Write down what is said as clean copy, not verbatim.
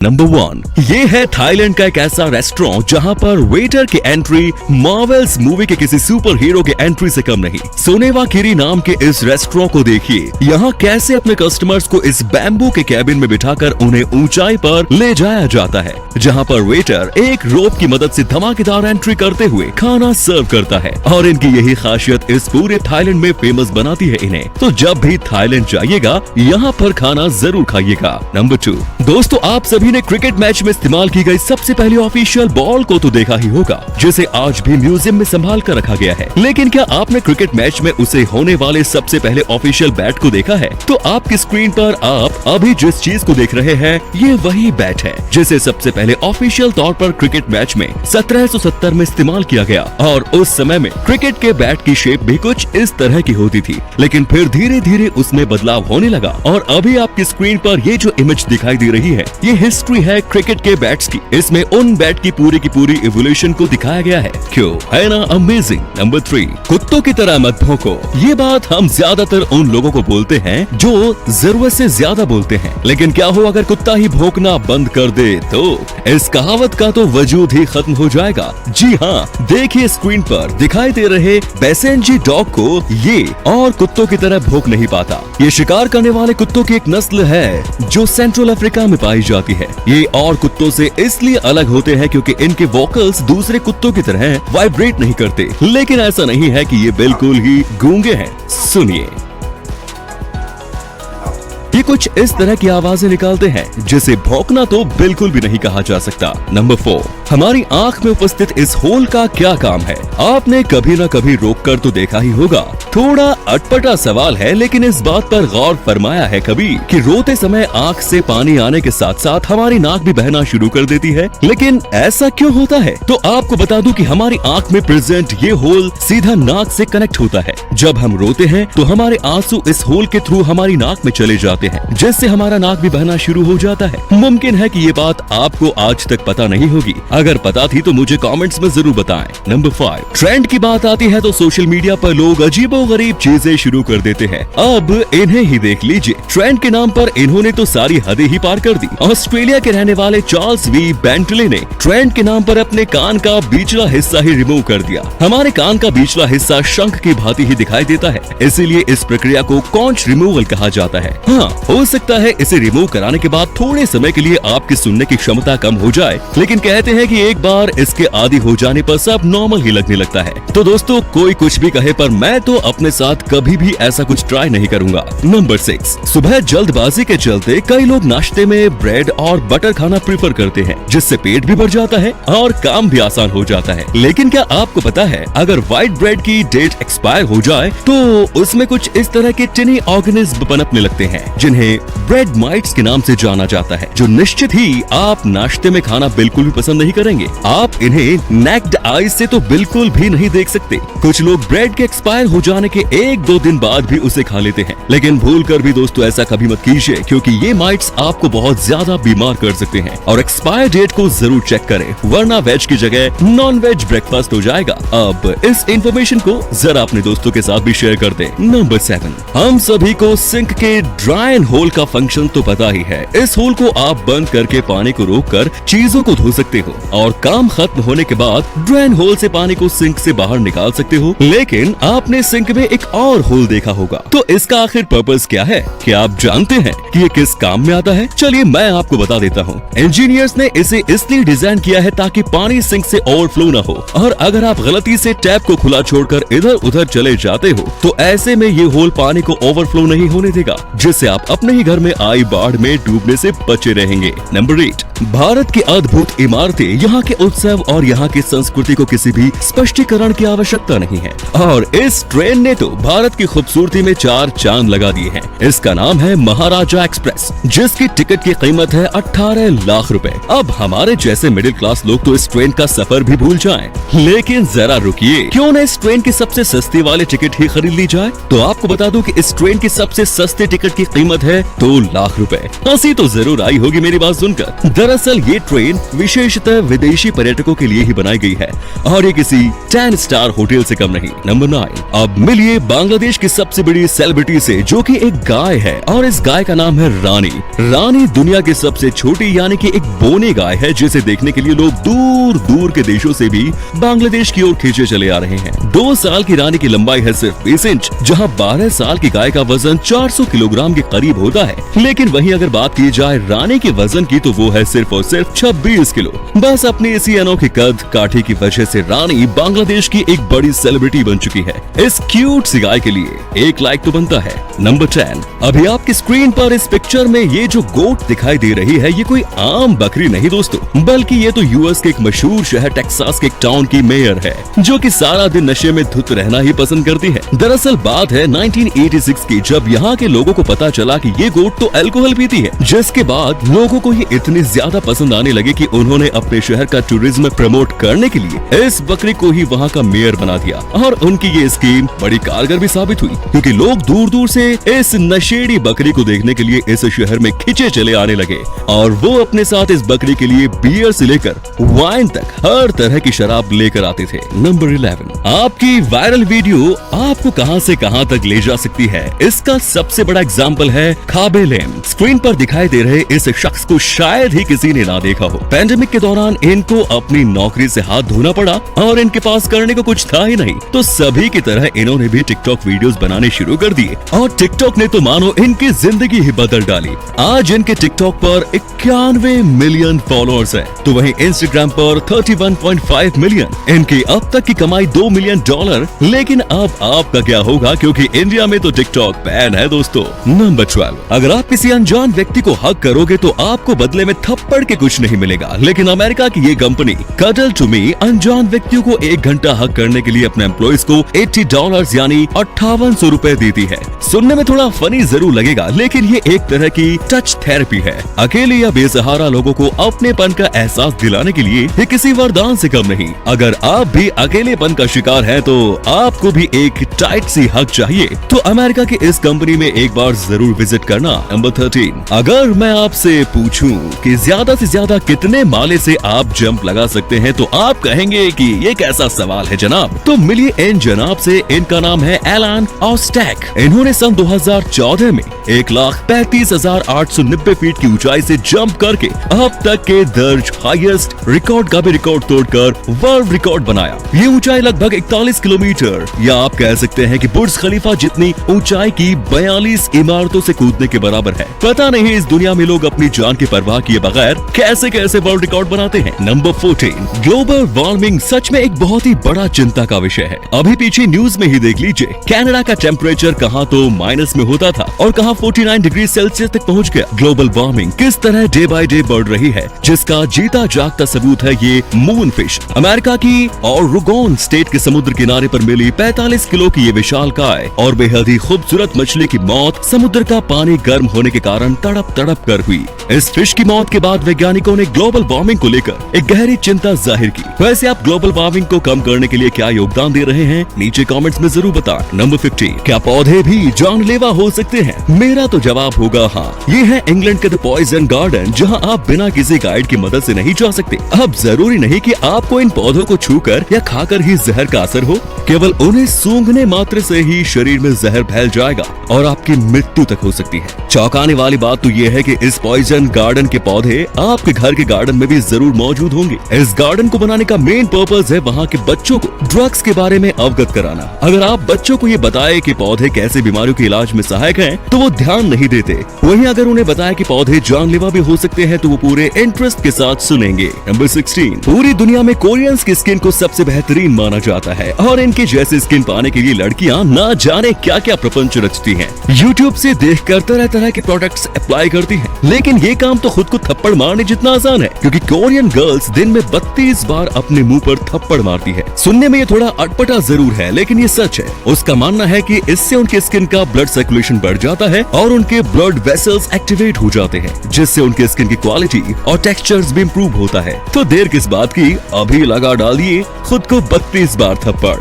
Number 1, ये है Thailand का एक ऐसा रेस्टोरेंट जहां पर वेटर की एंट्री मार्वल्स मूवी के किसी सुपर हीरो के एंट्री से कम नहीं। सोनेवाकिरी नाम के इस रेस्टोरेंट को देखिए, यहाँ कैसे अपने कस्टमर्स को इस बैम्बू के कैबिन में बिठाकर उन्हें ऊंचाई पर ले जाया जाता है, जहाँ पर वेटर एक रोप की मदद से धमाकेदार एंट्री करते हुए खाना सर्व करता है। और इनकी यही खासियत इस पूरे थाईलैंड में फेमस बनाती है इन्हें। तो जब भी थाईलैंड जाइएगा, यहाँ पर खाना जरूर खाइएगा। नंबर 2, दोस्तों आप सभी ने क्रिकेट मैच में इस्तेमाल की गई सबसे पहली ऑफिशियल बॉल को तो देखा ही होगा, जिसे आज भी म्यूजियम में संभाल कर रखा गया है। लेकिन क्या आपने क्रिकेट मैच में उसे होने वाले सबसे पहले ऑफिशियल बैट को देखा है? तो आपकी स्क्रीन पर आप अभी जिस चीज को देख रहे हैं, ये वही बैट है जिसे सबसे पहले ऑफिशियल तौर पर क्रिकेट मैच में 1770 में इस्तेमाल किया गया। और उस समय में क्रिकेट के बैट की शेप भी कुछ इस तरह की होती थी, लेकिन फिर धीरे धीरे उसमें बदलाव होने लगा। और अभी आपकी स्क्रीन पर ये जो इमेज दिखाई दे रही है, ये हिस्ट्री है क्रिकेट के बैट्स की। इसमें उन बैट की पूरी इवोल्यूशन को दिखाया गया है। क्यों है ना अमेजिंग। नंबर 3, कुत्तों की तरह मत भौंको। ये बात हम ज्यादातर उन लोगों को बोलते हैं जो जरूरत से ज्यादा बोलते हैं, लेकिन क्या हो अगर कुत्ता ही भौंकना बंद कर दे तो इस कहावत का तो वजूद ही खत्म हो जाएगा। जी हाँ, देखिए स्क्रीन पर दिखाई दे रहे बैसेंजी डॉग को ये और कुत्तों की तरह भौंक नहीं पाता। ये शिकार करने वाले कुत्तों की एक नस्ल है जो सेंट्रल अफ्रीका में पाई जाती है। ये और कुत्तों से इसलिए अलग होते हैं क्योंकि इनके वोकल्स दूसरे कुत्तों की तरह वाइब्रेट नहीं करते। लेकिन ऐसा नहीं है कि ये बिल्कुल ही गूंगे हैं। सुनिए, ये कुछ इस तरह की आवाजें निकालते हैं जिसे भौंकना तो बिल्कुल भी नहीं कहा जा सकता। नंबर 4, हमारी आंख में उपस्थित इस होल का क्या काम है? आपने कभी न कभी रोक कर तो देखा ही होगा। थोड़ा अटपटा सवाल है, लेकिन इस बात पर गौर फरमाया है कभी कि रोते समय आंख से पानी आने के साथ साथ हमारी नाक भी बहना शुरू कर देती है? लेकिन ऐसा क्यों होता है? तो आपको बता दूं कि हमारी आंख में प्रेजेंट ये होल सीधा नाक से कनेक्ट होता है। जब हम रोते हैं तो हमारे आंसू इस होल के थ्रू हमारी नाक में चले जाते हैं, जिससे हमारा नाक भी बहना शुरू हो जाता है। मुमकिन है कि ये बात आपको आज तक पता नहीं होगी। अगर पता थी तो मुझे कमेंट्स में जरूर बताएं। नंबर 5, ट्रेंड की बात आती है तो सोशल मीडिया पर लोग अजीबोगरीब चीजें शुरू कर देते हैं। अब इन्हें ही देख लीजिए। ट्रेंड के नाम पर इन्होंने तो सारी हदें ही पार कर दी। ऑस्ट्रेलिया के रहने वाले चार्ल्स वी बेंटले ने ट्रेंड के नाम पर अपने कान का बीचला हिस्सा ही रिमूव कर दिया। हमारे कान का बीचला हिस्सा शंख की भांति ही दिखाई देता है, इसीलिए इस प्रक्रिया को कॉन्च रिमूवल कहा जाता है। हाँ, हो सकता है इसे रिमूव कराने के बाद थोड़े समय के लिए आपकी सुनने की क्षमता कम हो जाए, लेकिन कहते हैं कि एक बार इसके आदी हो जाने पर सब नॉर्मल ही लगने लगता है। तो दोस्तों, कोई कुछ भी कहे पर मैं तो अपने साथ कभी भी ऐसा कुछ ट्राई नहीं करूंगा। नंबर 6, सुबह जल्दबाजी के चलते कई लोग नाश्ते में ब्रेड और बटर खाना प्रीफर करते हैं, जिससे पेट भी भर जाता है और काम भी आसान हो जाता है। लेकिन क्या आपको पता है, अगर व्हाइट ब्रेड की डेट एक्सपायर हो जाए तो उसमें कुछ इस तरह के टिनी ऑर्गेनिज्म पनपने लगते हैं, जिन्हें ब्रेड माइट्स के नाम से जाना जाता है, जो निश्चित ही आप नाश्ते में खाना बिल्कुल भी पसंद नहीं करेंगे। आप इन्हें नेक्ड आईज से तो बिल्कुल भी नहीं देख सकते। कुछ लोग ब्रेड के एक्सपायर हो जाने के 1-2 दिन बाद भी उसे खा लेते हैं, लेकिन भूल कर भी दोस्तों ऐसा कभी मत कीजिए, क्योंकि ये माइट्स आपको बहुत ज्यादा बीमार कर सकते हैं। और एक्सपायर डेट को जरूर चेक करें, वरना वेज की जगह नॉन वेज ब्रेकफास्ट हो जाएगा। अब इस इंफॉर्मेशन को जरा अपने दोस्तों के साथ भी शेयर कर दें। नंबर 7, हम सभी को सिंक के ड्राइन होल का फंक्शन तो पता ही है। इस होल को आप बंद करके पानी को रोककर चीजों को धो सकते हो और काम खत्म होने के बाद ड्रेन होल से पानी को सिंक से बाहर निकाल सकते हो। लेकिन आपने सिंक में एक और होल देखा होगा, तो इसका आखिर पर्पस क्या है? क्या आप जानते हैं कि ये किस काम में आता है? चलिए मैं आपको बता देता हूँ। इंजीनियर्स ने इसे इसलिए डिजाइन किया है ताकि पानी सिंक से ओवरफ्लो न हो, और अगर आप गलती से टैप को खुला छोड़कर इधर उधर चले जाते हो तो ऐसे में ये होल पानी को ओवरफ्लो नहीं होने देगा, जिससे आप अपने ही घर में आई बाढ़ में डूबने से बचे रहेंगे। नंबर 8, भारत की अद्भुत इमारतें, यहाँ के उत्सव और यहाँ की संस्कृति को किसी भी स्पष्टीकरण की आवश्यकता नहीं है, और इस ट्रेन ने तो भारत की खूबसूरती में 4 चांद लगा दिए हैं। इसका नाम है महाराजा एक्सप्रेस, जिसकी टिकट की कीमत है 18 लाख रुपए। अब हमारे जैसे मिडिल क्लास लोग तो इस ट्रेन का सफर भी भूल जाएं, लेकिन जरा रुकिए, क्यों न इस ट्रेन की सबसे सस्ती वाली टिकट ही खरीद ली जाए? तो आपको बता दूं कि इस ट्रेन की सबसे सस्ती टिकट की कीमत है 2 लाख रुपए। हंसी तो जरूर आई होगी मेरी बात सुनकर। दरअसल ये ट्रेन विशेषतः विदेशी पर्यटकों के लिए ही बनाई गई है और ये किसी 10 स्टार होटल से कम नहीं। नंबर 9, अब मिलिए बांग्लादेश की सबसे बड़ी सेलिब्रिटी से, जो कि एक गाय है और इस गाय का नाम है रानी। रानी दुनिया की सबसे छोटी यानी कि एक बोनी गाय है, जिसे देखने के लिए लोग दूर दूर के देशों से भी बांग्लादेश की ओर खींचे चले आ रहे हैं। 2 साल की रानी की लंबाई है सिर्फ 20 इंच, जहां 12 साल की गाय का वजन 400 किलोग्राम के करीब होता है। लेकिन वहीं अगर बात की जाए रानी के वजन की, तो वो है सिर्फ और सिर्फ 26 किलो। बस अपनी इसी अनोखी कद काठी की वजह से रानी बांग्लादेश की एक बड़ी सेलिब्रिटी बन चुकी है। इस क्यूट सी गाय के लिए एक लाइक तो बनता है। नंबर 10, अभी आपकी स्क्रीन पर इस पिक्चर में ये जो गोट दिखाई दे रही है, ये कोई आम बकरी नहीं दोस्तों, बल्कि ये तो यूएस के एक मशहूर शहर टेक्सास के एक टाउन की मेयर है, जो कि सारा दिन नशे में धुत रहना ही पसंद करती है। दरअसल बात है 1986 की, जब यहाँ के लोगों को पता चला कि ये गोट तो अल्कोहल पीती है, जिसके बाद लोगों को ये इतनी ज्यादा पसंद आने लगे कि उन्होंने अपने शहर का टूरिज्म प्रमोट करने के लिए इस बकरी को ही वहाँ का मेयर बना दिया। और उनकी ये स्कीम बड़ी कारगर भी साबित हुई, क्योंकि लोग दूर दूर से इस नशेड़ी बकरी को देखने के लिए इस शहर में खींचे चले आने लगे और वो अपने साथ इस बकरी के लिए बियर से लेकर वाइन तक हर तरह की शराब लेकर आते थे। नंबर 11, आपकी वायरल वीडियो आपको कहां से कहां तक ले जा सकती है, इसका सबसे बड़ा एग्जाम्पल है खाबे लेम। स्क्रीन पर दिखाई दे रहे इस शख्स को शायद ही किसी ने ना देखा हो। पैंडेमिक के दौरान इनको अपनी नौकरी से हाथ धोना पड़ा और इनके पास करने को कुछ था ही नहीं, तो सभी की तरह इन्होंने भी टिकटॉक वीडियोस बनाने शुरू कर दिए और टिकटॉक ने तो मानो इनकी जिंदगी ही बदल डाली। आज इनके टिकटॉक पर 91 मिलियन फॉलोअर्स है, तो वहीं इंस्टाग्राम पर 31.5 मिलियन। इनकी अब तक की कमाई $2 मिलियन। लेकिन अब आपका क्या होगा, क्योंकि इंडिया में तो टिकटॉक बैन है दोस्तों। नंबर 12, अगर आप किसी अनजान व्यक्ति को हक करोगे तो आपको बदले में थप्पड़ के कुछ नहीं मिलेगा, लेकिन अमेरिका की ये कंपनी कडल टू मी अनजान व्यक्तियों को 1 घंटा हक करने के लिए अपने एम्प्लॉइज को $80 यानी 5800 रुपए देती है। सुनने में थोड़ा फनी जरूर लगेगा, लेकिन ये एक तरह की टच थेरेपी है। अकेले या बेसहारा लोगों को अपनेपन का एहसास दिलाने के लिए ये किसी वरदान से कम नहीं। अगर आप भी अकेलेपन का शिकार हैं, तो आपको भी एक टाइट सी हक चाहिए, तो अमेरिका की इस कंपनी में एक बार जरूर विजिट करना। नंबर 13, अगर मैं आपसे पूछूं कि ज्यादा से ज्यादा कितने माले से आप जंप लगा सकते हैं, तो आप कहेंगे कि ये कैसा सवाल है जनाब। तो मिलिए इन जनाब से, इनका नाम है एलान ऑस्टैक। इन्होंने सन 2014 में 1,35,890 फीट की ऊंचाई से जंप करके अब तक के दर्ज हाईएस्ट रिकॉर्ड का भी रिकॉर्ड तोड़कर वर्ल्ड रिकॉर्ड बनाया। ये ऊंचाई लगभग 41 किलोमीटर या आप कह सकते हैं कि बुर्ज खलीफा जितनी ऊंचाई की 42 इमारतों से कूदने के बराबर है। पता नहीं इस दुनिया में लोग अपनी जान की परवाह किए बगैर कैसे कैसे वर्ल्ड रिकॉर्ड बनाते हैं। नंबर 14, ग्लोबल वार्मिंग सच में एक बहुत ही बड़ा चिंता का विषय है। अभी पीछे न्यूज में ही देख लीजिए, कनाडा का टेम्परेचर कहाँ तो माइनस में होता था और कहाँ 49 डिग्री सेल्सियस तक पहुँच गया। ग्लोबल वार्मिंग किस तरह डे बाय डे बढ़ रही है, जिसका जीता जागता सबूत है ये मून फिश। अमेरिका की ऑरेगॉन स्टेट के समुद्र किनारे पर मिली 45 किलो की ये विशालकाय और बेहद ही खूबसूरत मछली की मौत समुद्र का पानी गर्म होने के कारण तड़प तड़प कर हुई। इस फिश की मौत के बाद वैज्ञानिकों ने ग्लोबल वार्मिंग को लेकर एक गहरी चिंता जाहिर की। वैसे आप ग्लोबल वार्मिंग को कम करने के लिए क्या योगदान दे रहे हैं, नीचे कमेंट्स में जरूर बताएं। नंबर 15, क्या पौधे भी जानलेवा हो सकते हैं? मेरा तो जवाब होगा हाँ। ये है इंग्लैंड के द पॉइजन गार्डन, जहां आप बिना किसी गाइड की मदद से नहीं जा सकते। अब जरूरी नहीं कि आपको इन पौधों को छूकर या खाकर ही जहर का असर हो, केवल उन्हें सूंघने मात्र से ही शरीर में जहर फैल जाएगा और आपकी मृत्यु तक हो सकती है। चौंकाने वाली बात तो ये है कि इस पॉइजन गार्डन के पौधे आपके घर के गार्डन में भी जरूर मौजूद होंगे। इस गार्डन को बनाने का मेन पर्पस है वहाँ के बच्चों को ड्रग्स के बारे में अवगत कराना। अगर आप बच्चों को ये बताए कि पौधे कैसे बीमारियों के इलाज में सहायक हैं, तो वो ध्यान नहीं देते। वहीं अगर उन्हें बताया कि पौधे जानलेवा भी हो सकते हैं, तो वो पूरे इंटरेस्ट के साथ सुनेंगे। नंबर 16, पूरी दुनिया में कोरियंस की स्किन को सबसे बेहतरीन माना जाता है और इनके जैसे स्किन पाने के लिए लड़कियां ना जाने क्या क्या प्रपंच रचती हैं। यूट्यूब से देखकर तरह तरह के प्रोडक्ट्स अप्लाई करती हैं, लेकिन ये काम तो खुद को थप्पड़ मारने जितना आसान है, क्योंकि कोरियन गर्ल्स दिन में 32 बार अपने मुंह पर थप्पड़ मारती है। सुनने में ये थोड़ा अटपटा जरूर है, लेकिन ये सच है। उसका मानना है कि इससे उनके स्किन का ब्लड सर्कुलेशन बढ़ जाता है और उनके ब्लड वेसल्स एक्टिवेट हो जाते हैं, जिससे उनके स्किन की क्वालिटी और टेक्सचर्स भी इम्प्रूव होता है। तो देर किस बात की, अभी लगा डालिए खुद को 32 बार थप्पड़।